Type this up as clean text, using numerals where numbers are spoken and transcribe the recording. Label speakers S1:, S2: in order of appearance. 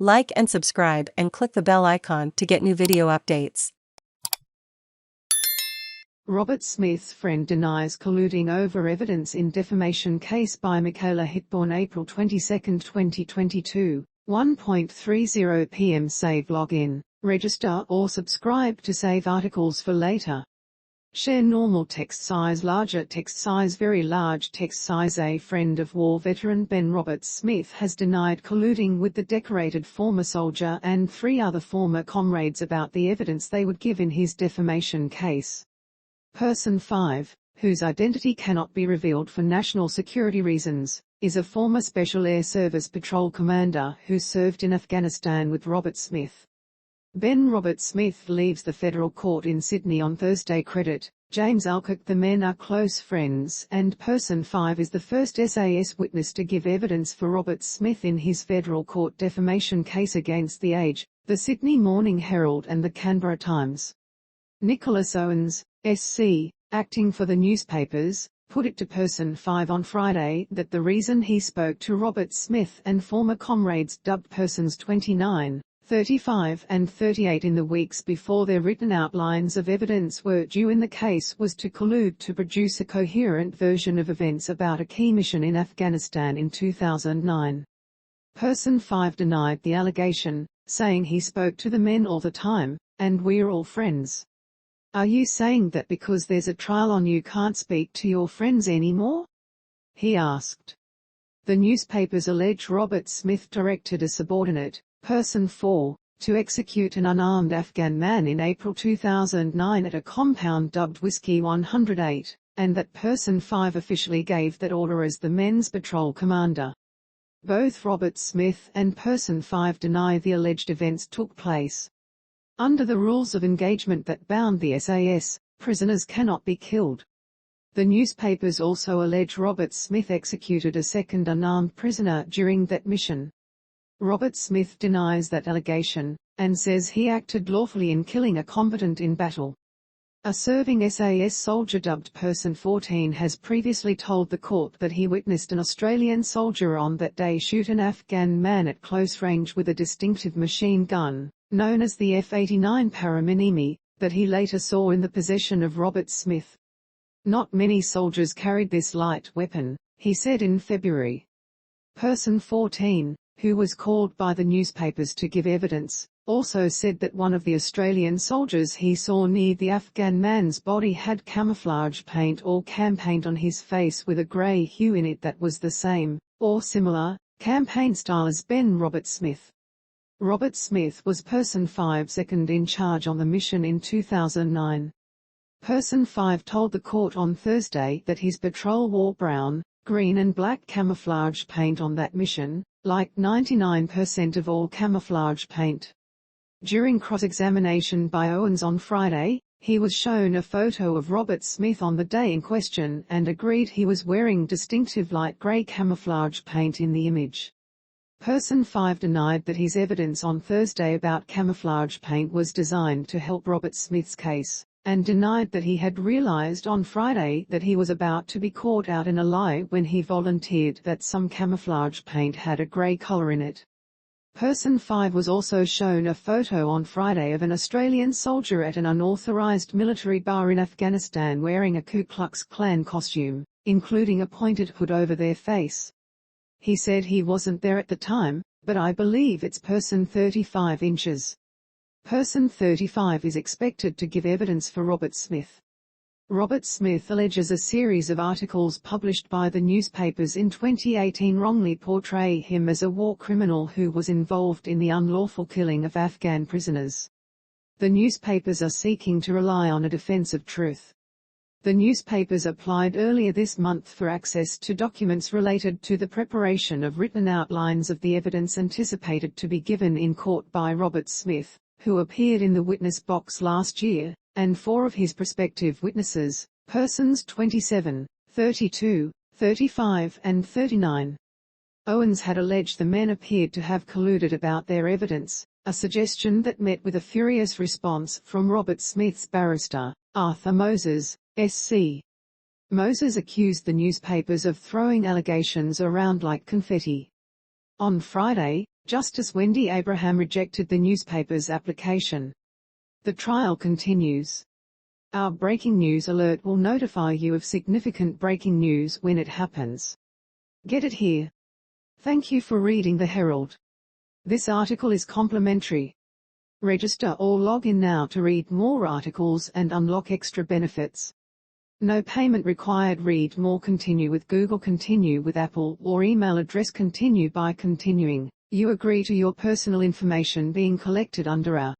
S1: Like and subscribe and click the bell icon to get new video updates.
S2: Robert Smith's friend denies colluding over evidence in defamation case by Michaela Hitborn. April 22, 2022, 1:30 p.m. Save login, register or subscribe to save articles for later. Share normal text size, larger text size, very large text size. A friend of war veteran Ben Robert Smith has denied colluding with the decorated former soldier and 3 other former comrades about the evidence they would give in his defamation case. Person 5, whose identity cannot be revealed for national security reasons, is a former Special Air Service Patrol commander who served in Afghanistan with Robert Smith. Ben Robert Smith leaves the federal court in Sydney on Thursday. Credit James Alcock. The men are close friends, and Person 5 is the first SAS witness to give evidence for Robert Smith in his federal court defamation case against The Age, the Sydney Morning Herald and the Canberra Times. Nicholas Owens, SC, acting for the newspapers, put it to Person 5 on Friday that the reason he spoke to Robert Smith and former comrades dubbed Persons 29, 35 and 38 in the weeks before their written outlines of evidence were due in the case was to collude to produce a coherent version of events about a key mission in Afghanistan in 2009. Person 5 denied the allegation, saying he spoke to the men all the time, and we're all friends. Are you saying that because there's a trial on you can't speak to your friends anymore? He asked. The newspapers allege Robert Smith directed a subordinate, Person 4, to execute an unarmed Afghan man in April 2009 at a compound dubbed Whiskey 108, and that Person 5 officially gave that order as the men's patrol commander. Both Robert Smith and Person 5 deny the alleged events took place. Under the rules of engagement that bound the SAS, prisoners cannot be killed. The newspapers also allege Robert Smith executed a second unarmed prisoner during that mission. Robert Smith denies that allegation, and says he acted lawfully in killing a combatant in battle. A serving SAS soldier dubbed Person 14 has previously told the court that he witnessed an Australian soldier on that day shoot an Afghan man at close range with a distinctive machine gun, known as the F-89 Paraminimi, that he later saw in the possession of Robert Smith. Not many soldiers carried this light weapon, he said in February. Person 14, who was called by the newspapers to give evidence, also said that one of the Australian soldiers he saw near the Afghan man's body had camouflage paint or cam paint on his face with a grey hue in it that was the same, or similar, campaign style as Ben Robert Smith. Robert Smith was Person 5's second in charge on the mission in 2009. Person 5 told the court on Thursday that his patrol wore brown, green and black camouflage paint on that mission, like 99% of all camouflage paint. During cross-examination by Owens on Friday, he was shown a photo of Robert Smith on the day in question and agreed he was wearing distinctive light grey camouflage paint in the image. Person 5 denied that his evidence on Thursday about camouflage paint was designed to help Robert Smith's case, and denied that he had realized on Friday that he was about to be caught out in a lie when he volunteered that some camouflage paint had a grey color in it. Person 5 was also shown a photo on Friday of an Australian soldier at an unauthorized military bar in Afghanistan wearing a Ku Klux Klan costume, including a pointed hood over their face. He said he wasn't there at the time, but I believe it's Person 35 inches. Person 35 is expected to give evidence for Robert Smith. Robert Smith alleges a series of articles published by the newspapers in 2018 wrongly portray him as a war criminal who was involved in the unlawful killing of Afghan prisoners. The newspapers are seeking to rely on a defense of truth. The newspapers applied earlier this month for access to documents related to the preparation of written outlines of the evidence anticipated to be given in court by Robert Smith, who appeared in the witness box last year, and 4 of his prospective witnesses, Persons 27, 32, 35 and 39. Owens had alleged the men appeared to have colluded about their evidence, a suggestion that met with a furious response from Robert Smith's barrister, Arthur Moses, SC. Moses accused the newspapers of throwing allegations around like confetti. On Friday, Justice Wendy Abraham rejected the newspaper's application. The trial continues. Our breaking news alert will notify you of significant breaking news when it happens. Get it here. Thank you for reading the Herald. This article is complimentary. Register or log in now to read more articles and unlock extra benefits. No payment required. Read more. Continue with Google, continue with Apple, or email address. Continue by continuing. You agree to your personal information being collected under our